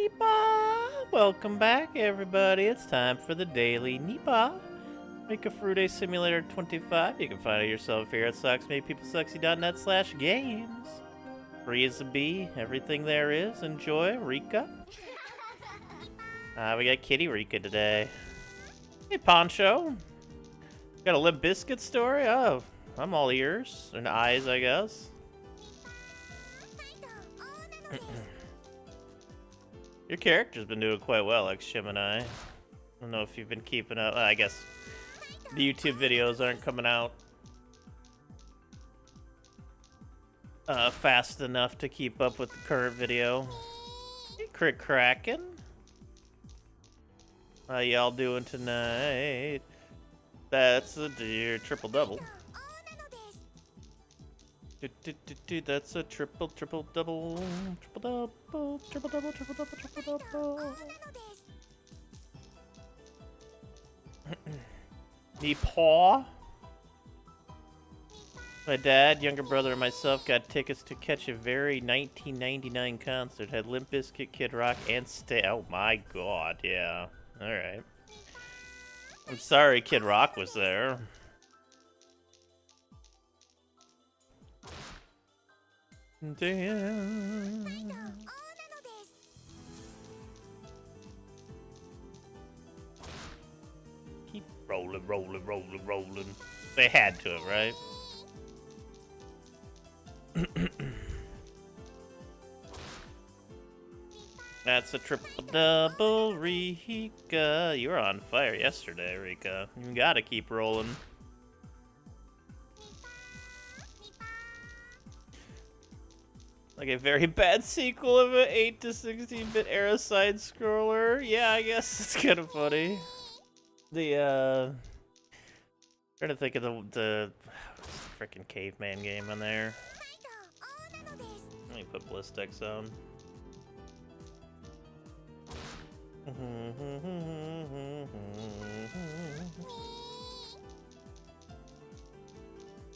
Nipah! Welcome back, everybody. It's time for the Daily Nipah. Make a Fruity Simulator 25. You can find it yourself here at socksmadepeoplesexy.net/games. Free as a bee, everything there is. Enjoy, Rika. We got Kitty Rika today. Hey, Poncho. Got a Limp Bizkit story? Oh, I'm all ears and eyes, I guess. Your character's been doing quite well, Gemini. I don't know if you've been keeping up. I guess the YouTube videos aren't coming out fast enough to keep up with the current video. Hey, Crick Kraken. How y'all doing tonight? That's a dear triple double. That's a triple double. Nipah. My dad, younger brother, and myself got tickets to catch a very 1999 concert. Had Limp Bizkit, Kid Rock, and oh my god, yeah. Alright. I'm sorry Kid Rock was there. Damn. Keep rolling. They had to, right? That's a triple double, Rika. You were on fire yesterday, Rika. You gotta keep rolling. Like a very bad sequel of an 8 to 16-bit era side scroller. Yeah, I guess it's kind of funny. Trying to think of the freaking caveman game on there. Let me put Blistex on.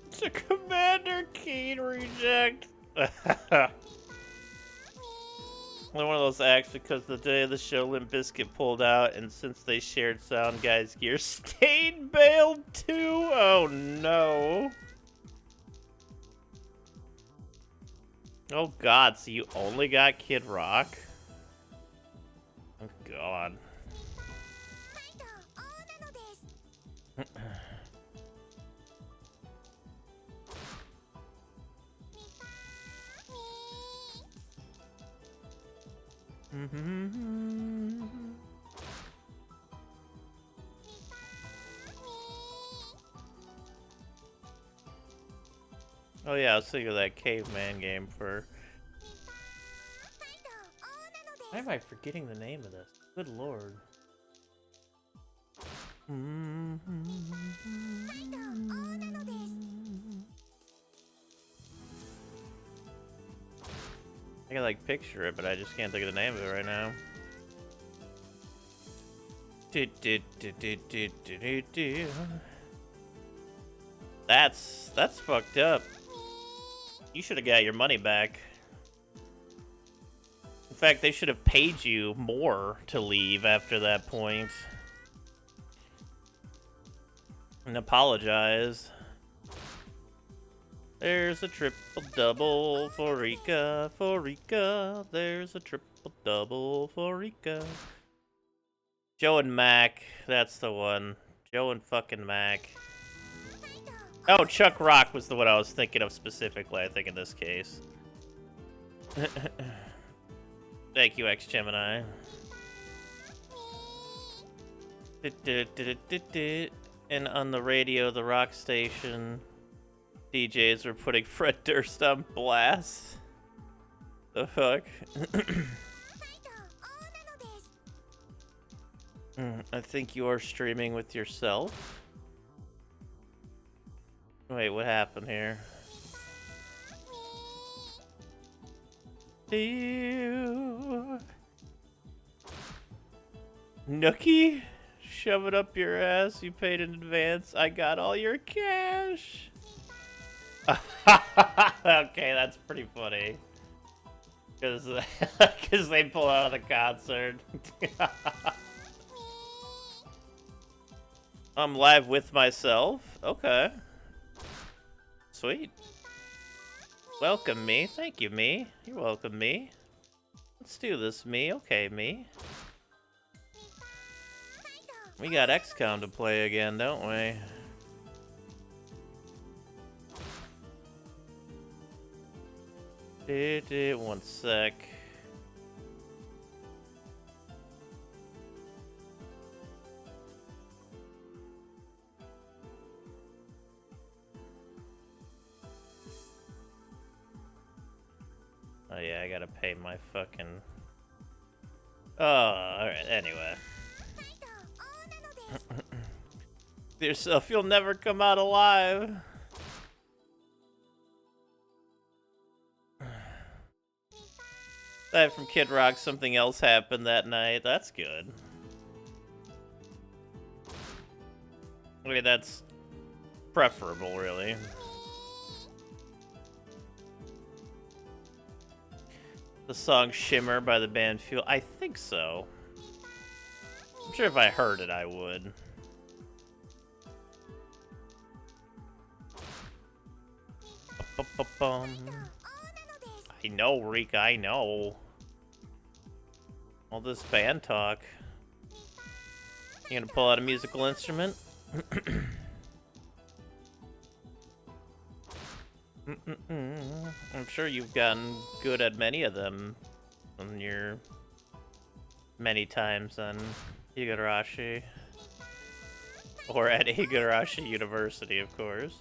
It's a Commander Keen reject. One of those acts because the day of the show Limp Bizkit pulled out, and since they shared Sound Guy's gear, Stain bailed too? Oh no. Oh god, so you only got Kid Rock? Oh god. Oh yeah, I was thinking of that caveman game for... Why am I forgetting the name of this? Good lord. I can like picture it, but I just can't think of the name of it right now. That's fucked up. You should have got your money back. In fact, they should have paid you more to leave after that point. And apologize. There's a triple double for Rika, There's a triple double for Rika. Joe and Mac, that's the one. Joe and fucking Mac. Oh, Chuck Rock was the one I was thinking of specifically, I think, in this case. Thank you, Gemini. And on the radio, the rock station, DJs were putting Fred Durst on blast. The fuck? I think you are streaming with yourself. Wait, what happened here? Ew. Nookie? Shove it up your ass. You paid in advance. I got all your cash. Okay, that's pretty funny. Because they pull out of the concert. I'm live with myself? Okay. Sweet. Welcome, me. Thank you, me. You're welcome, me. Let's do this, me. Okay, me. We got XCOM to play again, don't we? One sec. Oh yeah, I gotta pay my fucking... Oh, alright, anyway. Yourself, you'll never come out alive. Aside from Kid Rock, something else happened that night. That's good. Okay, that's preferable, really. The song Shimmer by the band Fuel. I think so. I'm sure if I heard it, I would. I know, Rika, I know. All this band talk. You gonna pull out a musical instrument? I'm sure you've gotten good at many of them on your many times on Higurashi. Or at Higurashi University, of course.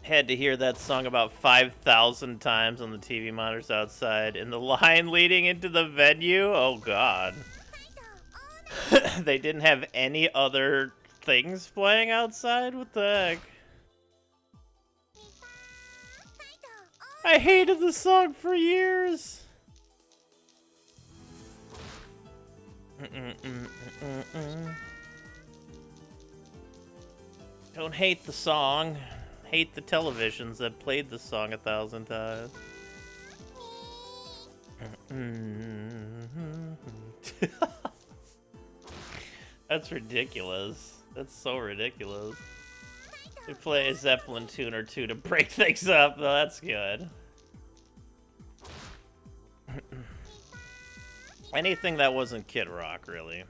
Had to hear that song about 5,000 times on the TV monitors outside in the line leading into the venue. Oh god. They didn't have any other things playing outside? What the heck? I hated the song for years. Don't hate the song. Hate the televisions that played the song 1,000 times. That's ridiculous. That's so ridiculous. They play a Zeppelin tune or two to break things up, though. That's good. Anything that wasn't Kid Rock, really.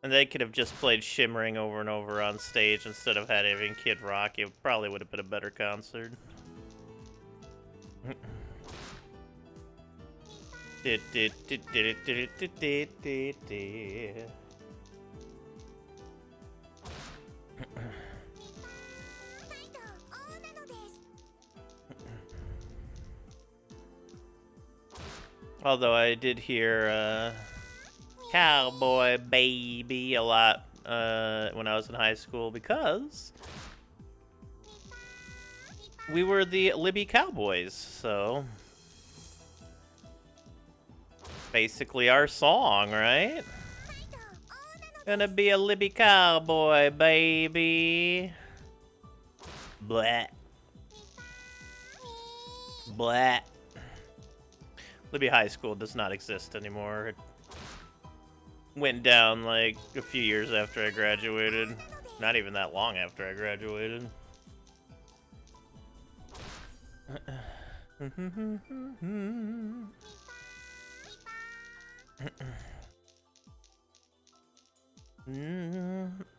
And they could have just played Shimmering over and over on stage instead of having Kid Rock. It probably would have been a better concert. Although I did hear Cowboy Baby a lot when I was in high school because we were the Libby Cowboys, so basically our song, right? Gonna be a Libby Cowboy, baby. Blah. Blah. Libby High School does not exist anymore. It went down like a few years after I graduated. Not even that long after I graduated.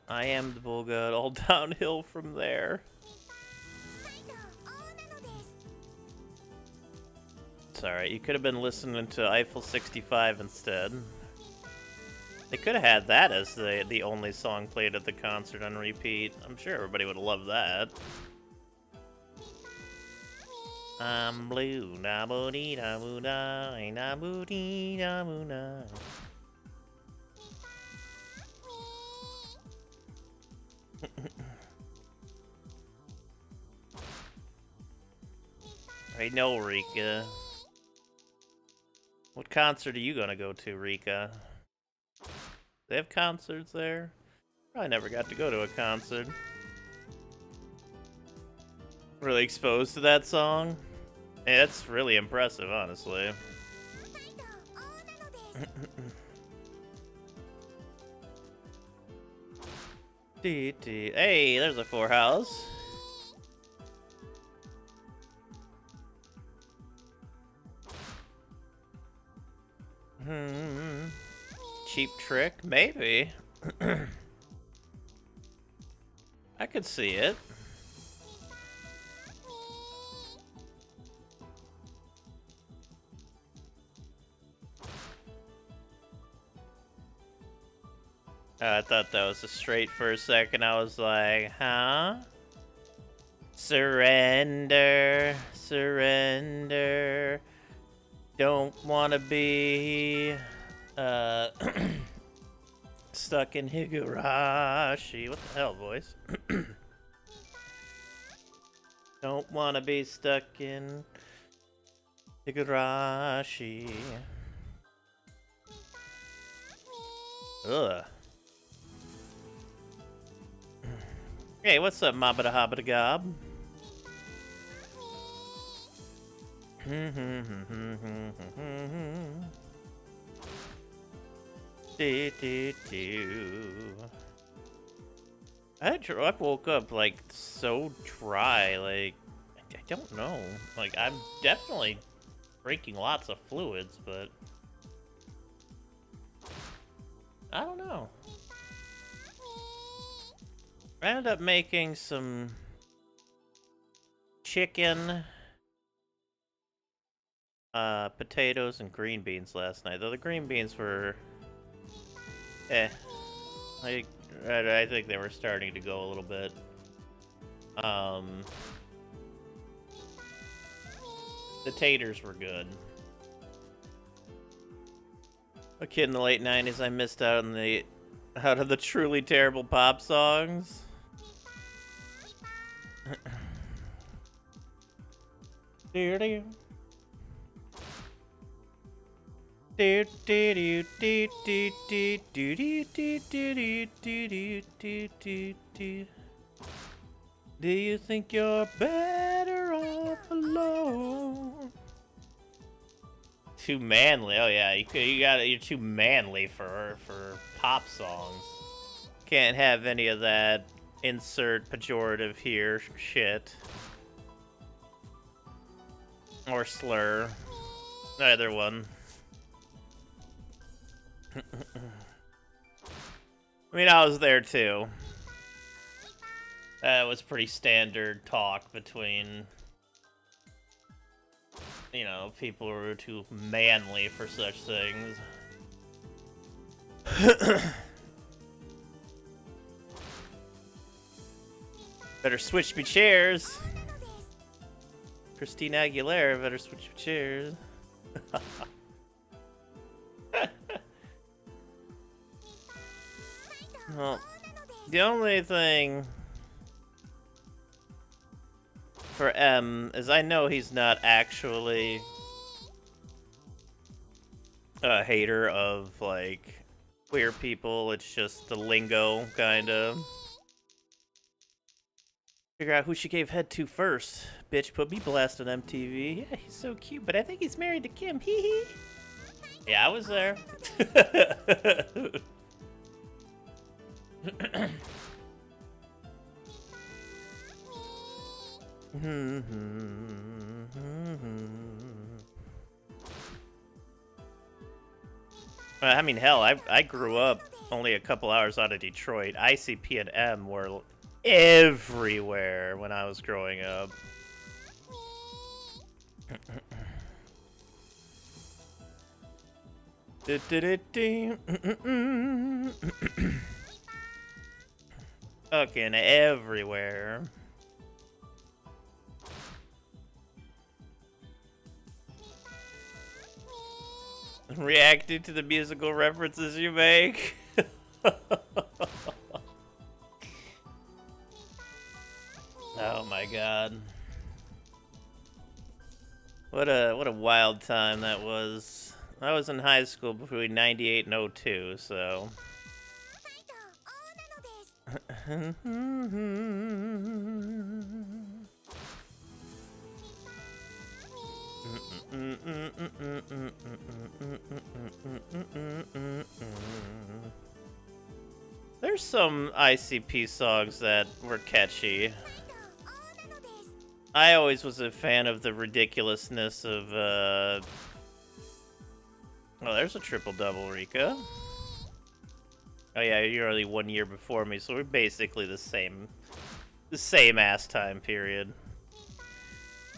I am the bull god, all downhill from there. It's alright, you could have been listening to Eiffel 65 instead. They could have had that as the only song played at the concert on repeat. I'm sure everybody would have loved that. I'm blue, na boo dee da boo da, na boo dee da boo da. I know, Rika. What concert are you gonna go to, Rika? They have concerts there? Probably never got to go to a concert. really exposed to that song. Hey, that's really impressive, honestly. Hey, there's a 4 house. Cheap trick? Maybe. I could see it. I thought that was a straight for a second. I was like, huh? Surrender, surrender. Don't wanna be stuck in Higurashi. What the hell, voice? Don't wanna be stuck in Higurashi. Ugh. Hey, what's up, Mabada Habada Gob? I woke up like so dry, like I don't know. Like I'm definitely drinking lots of fluids, but I don't know. I ended up making some chicken, potatoes, and green beans last night. Though the green beans were, I think they were starting to go a little bit. The taters were good. A kid in the late '90s, I missed out on out of the truly terrible pop songs. Did you think you're better off alone? Too manly. Oh yeah, you're too manly for pop songs. Can't have any of that insert pejorative here shit. Or slur. Either one. I mean, I was there too. That was pretty standard talk between, you know, people who are too manly for such things. Better switch me chairs. Christina Aguilera better switch me chairs. Well, the only thing for M is I know he's not actually a hater of, like, queer people. It's just the lingo, kind of. Figure out who she gave head to first. Bitch put me blast on MTV. Yeah, he's so cute, but I think he's married to Kim. Hee hee. Yeah, I was there. I mean, hell, I grew up only a couple hours out of Detroit. ICP and M were everywhere when I was growing up. Fucking everywhere. Reacting to the musical references you make. Oh my god. What a wild time that was. I was in high school between 98 and 02, so. There's some ICP songs that were catchy. I always was a fan of the ridiculousness of, Oh, there's a triple-double, Rika. Oh yeah, you're only 1 year before me, so we're basically the same ass time period.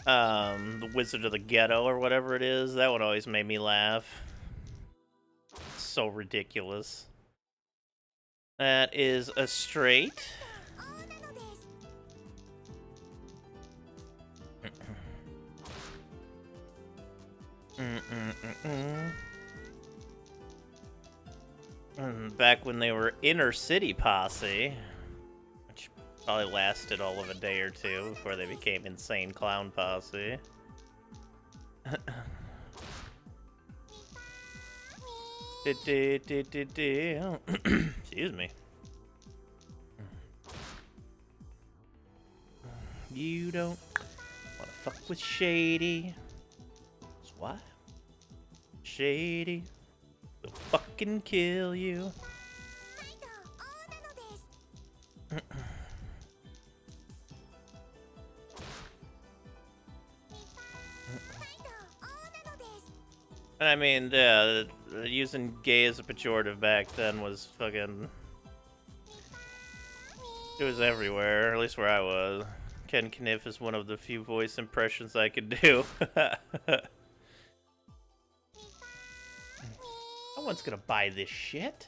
The Wizard of the Ghetto or whatever it is, that one always made me laugh. So ridiculous. That is a straight. Back when they were Inner City Posse, which probably lasted all of a day or two before they became Insane Clown Posse. Excuse me. You don't wanna fuck with Shady. That's why. Shady will fucking kill you. And I mean, yeah, using gay as a pejorative back then was fucking... It was everywhere, at least where I was. Ken Kniff is one of the few voice impressions I could do. No one's gonna buy this shit.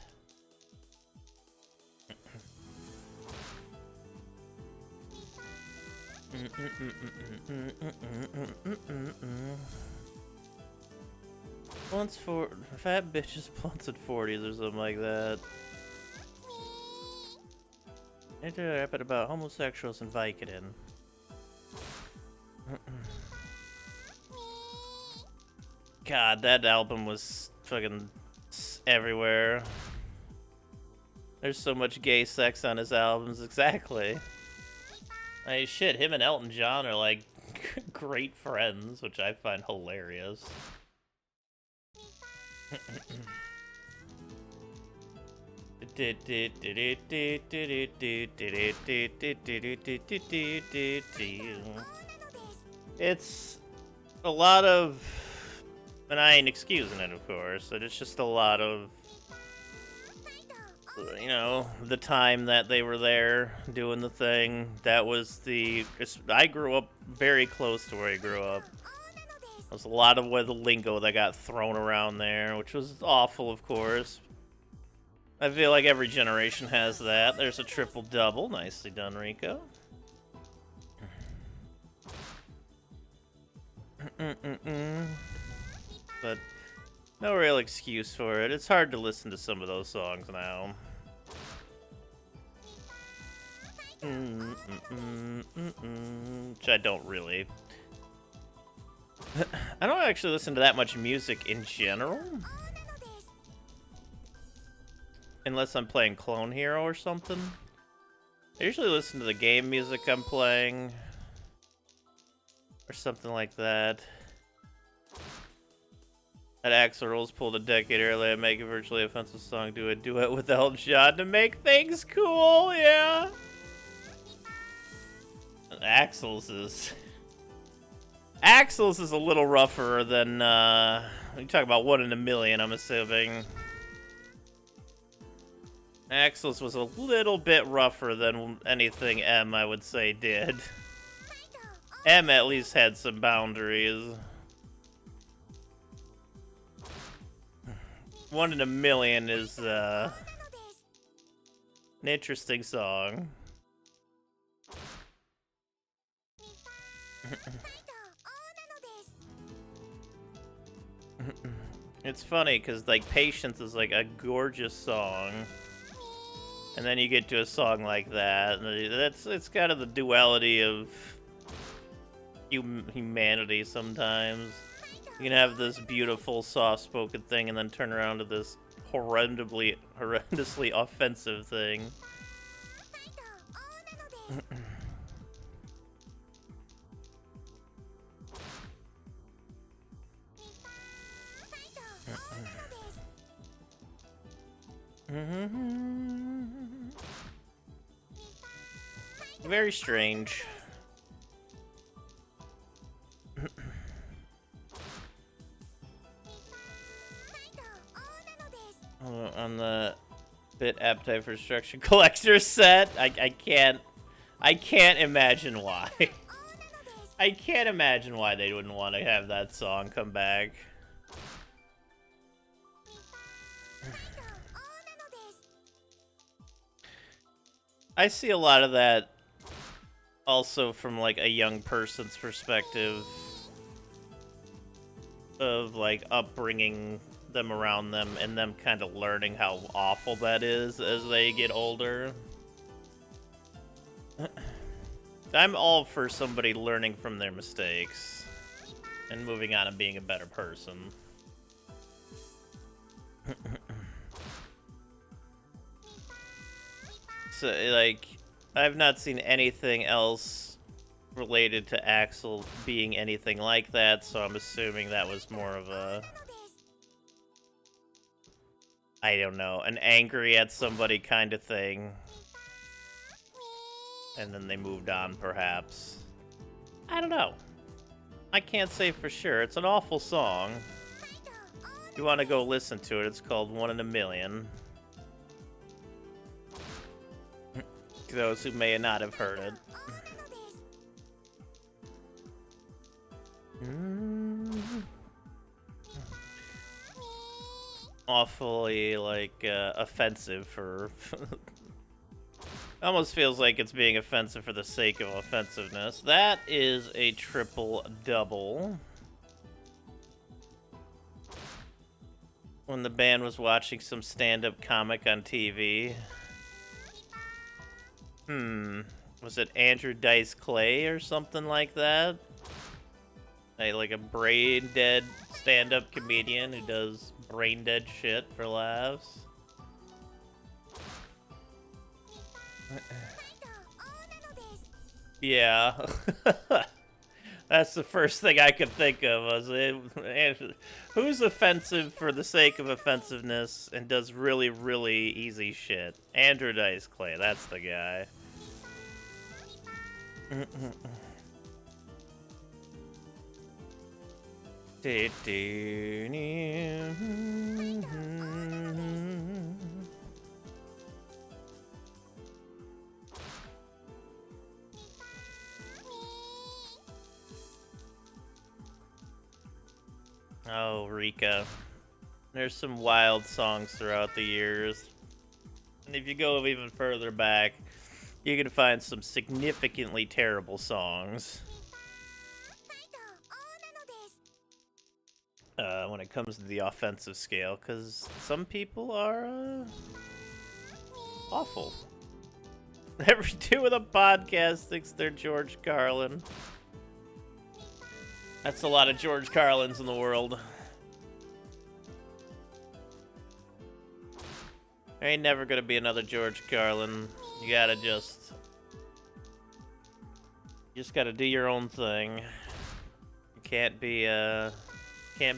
Blunts for fat bitches, blunts at 40s or something like that. I did a rap about homosexuals and Vicodin. God, that album was fucking everywhere. There's so much gay sex on his albums, exactly. I mean, shit, him and Elton John are like great friends, which I find hilarious. It's a lot of, and I ain't excusing it, of course, but it's just a lot of, you know, the time that they were there doing the thing. That was the, I grew up very close to where I grew up. There was a lot of the lingo that got thrown around there, which was awful, of course. I feel like every generation has that. There's a triple-double. Nicely done, Rico. But no real excuse for it. It's hard to listen to some of those songs now. Which I don't really. I don't actually listen to that much music in general. Unless I'm playing Clone Hero or something. I usually listen to the game music I'm playing. Or something like that. That Axl Rose pulled a decade earlier, make a virtually offensive song, do a duet with Elton John to make things cool, yeah. Axl's is a little rougher than, you talk about 1 in a million, I'm assuming. Axl's was a little bit rougher than anything M, I would say, did. M at least had some boundaries. 1 in a million is, an interesting song. It's funny, because, like, Patience is, like, a gorgeous song. And then you get to a song like that, and it's kind of the duality of humanity sometimes. You can have this beautiful, soft-spoken thing and then turn around to this horrendously offensive thing. Very strange. On the bit appetite for destruction collector set, I can't imagine why. I can't imagine why they wouldn't want to have that song come back. I see a lot of that also from like a young person's perspective of like upbringing them around them and them kind of learning how awful that is as they get older. I'm all for somebody learning from their mistakes and moving on and being a better person. So, like, I've not seen anything else related to Axel being anything like that, so I'm assuming that was more of a... I don't know, an angry at somebody kind of thing. And then they moved on, perhaps. I don't know. I can't say for sure. It's an awful song. If you want to go listen to it, it's called One in a Million. Those who may not have heard it. Awfully, like, offensive for... Almost feels like it's being offensive for the sake of offensiveness. That is a triple double. When the band was watching some stand-up comic on TV. Was it Andrew Dice Clay or something like that? Like a brain-dead stand-up comedian who does brain-dead shit for laughs. Yeah. That's the first thing I could think of. Was it, who's offensive for the sake of offensiveness and does really, really easy shit? Andrew Dice Clay, that's the guy. Oh, Rika. There's some wild songs throughout the years. And if you go even further back, you can find some significantly terrible songs. When it comes to the offensive scale, because some people are awful. Every two of the podcast thinks they're George Carlin. That's a lot of George Carlins in the world. There ain't never gonna be another George Carlin. You gotta just gotta do your own thing. You can't be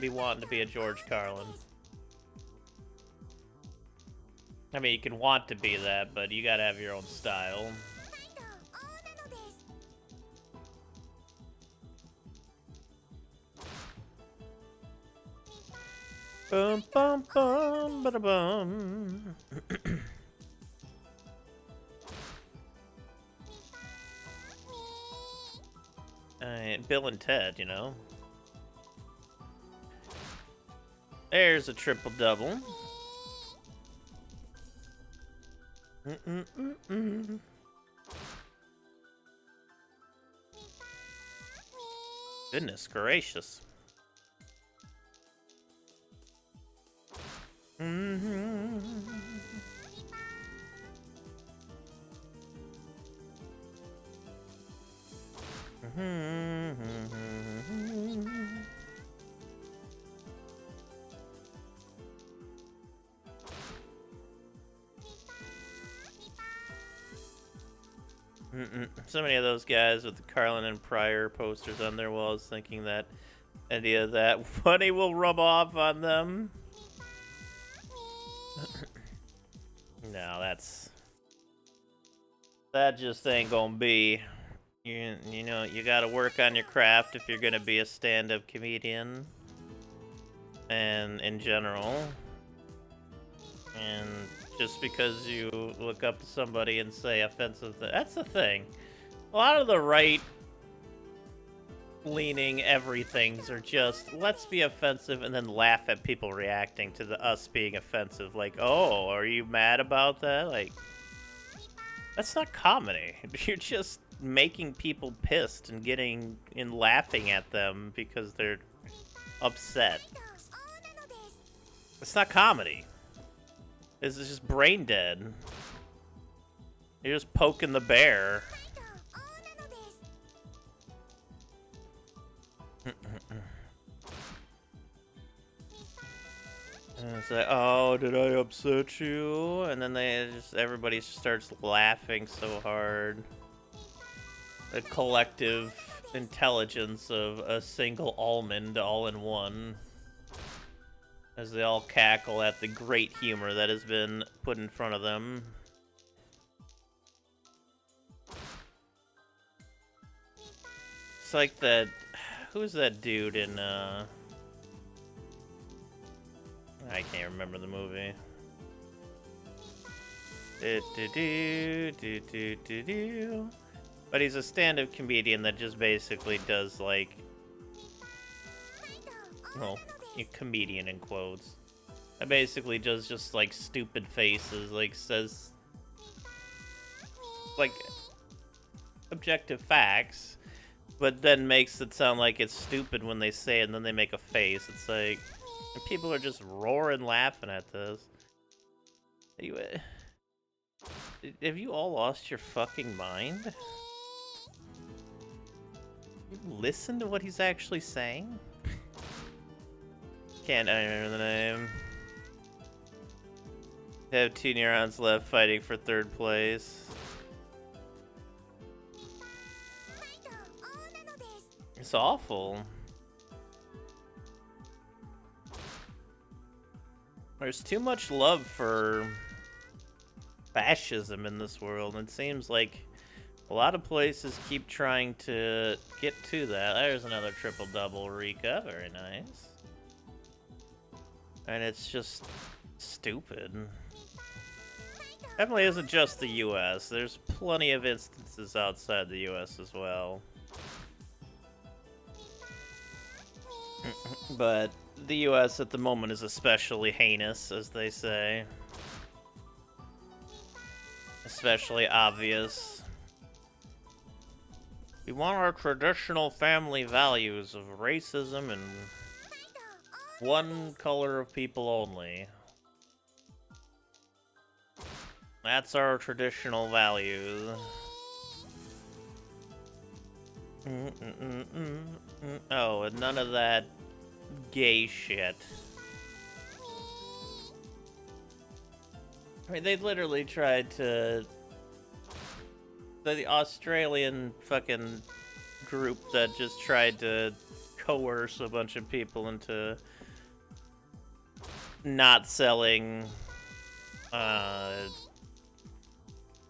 wanting to be a George Carlin. I mean, you can want to be that, but you gotta have your own style. Bum bum bum ba bum. Bill and Ted, you know. There's a triple double. Goodness gracious. So many of those guys with the Carlin and Pryor posters on their walls thinking that any of that money will rub off on them. No, that just ain't gonna be. You know, you gotta work on your craft if you're gonna be a stand-up comedian. And in general. And just because you look up to somebody and say offensive things, that's the thing. A lot of the right-leaning everythings are just, let's be offensive and then laugh at people reacting to us being offensive. Like, oh, are you mad about that? Like, that's not comedy. You're just making people pissed and laughing at them because they're upset. It's not comedy. It's just brain dead. You're just poking the bear. And it's like, oh, did I upset you? And then everybody starts laughing so hard. The collective intelligence of a single almond all in one. As they all cackle at the great humor that has been put in front of them. It's like that... Who's that dude in, I can't remember the movie. But he's a stand-up comedian that just basically does, like... Well, a comedian in quotes. That basically does just, like, stupid faces, like, says... like... objective facts, but then makes it sound like it's stupid when they say it, and then they make a face. It's like... and people are just roaring laughing at this. Have you all lost your fucking mind? You listen to what he's actually saying? Can't remember the name. Have 2 neurons left fighting for 3rd place. It's awful. There's too much love for fascism in this world. It seems like a lot of places keep trying to get to that. There's another triple-double, Rika. Very nice. And it's just stupid. Definitely isn't just the US. There's plenty of instances outside the US as well. But the US at the moment is especially heinous, as they say. Especially obvious. We want our traditional family values of racism and one color of people only. That's our traditional values. Oh, and none of that gay shit. I mean, they literally tried to... The Australian fucking group that just tried to coerce a bunch of people into not selling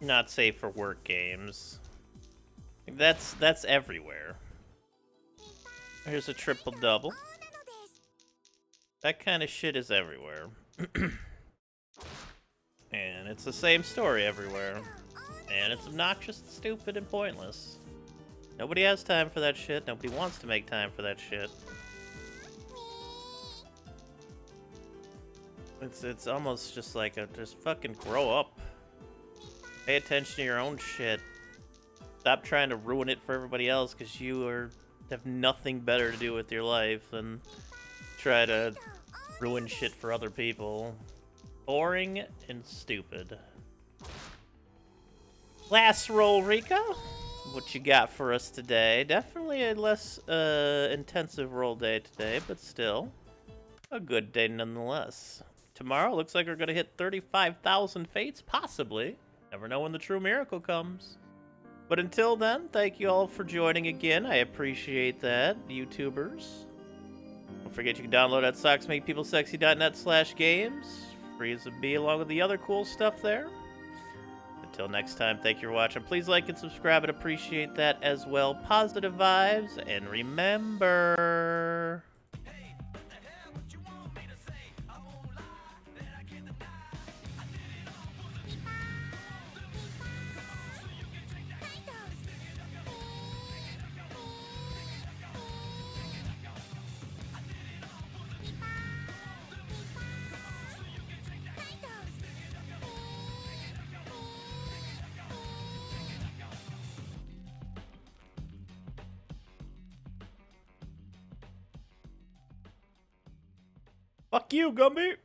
not safe for work games. That's everywhere. Here's a triple-double. That kind of shit is everywhere. And it's the same story everywhere. And it's obnoxious, stupid, and pointless. Nobody has time for that shit. Nobody wants to make time for that shit. It's almost just like just fucking grow up. Pay attention to your own shit. Stop trying to ruin it for everybody else, because you have nothing better to do with your life than try to ruin shit for other people. Boring and stupid. Last roll, Rika. What you got for us today? Definitely a less intensive roll day today, but still a good day nonetheless. Tomorrow looks like we're gonna hit 35,000 fates, possibly. Never know when the true miracle comes. But until then, thank you all for joining again. I appreciate that, YouTubers. Don't forget you can download at socksmakepeoplesexy.net/games free as a bee along with the other cool stuff there. Until next time, thank you for watching. Please like and subscribe. I'd appreciate that as well. Positive vibes, and remember... Fuck you, Gumby!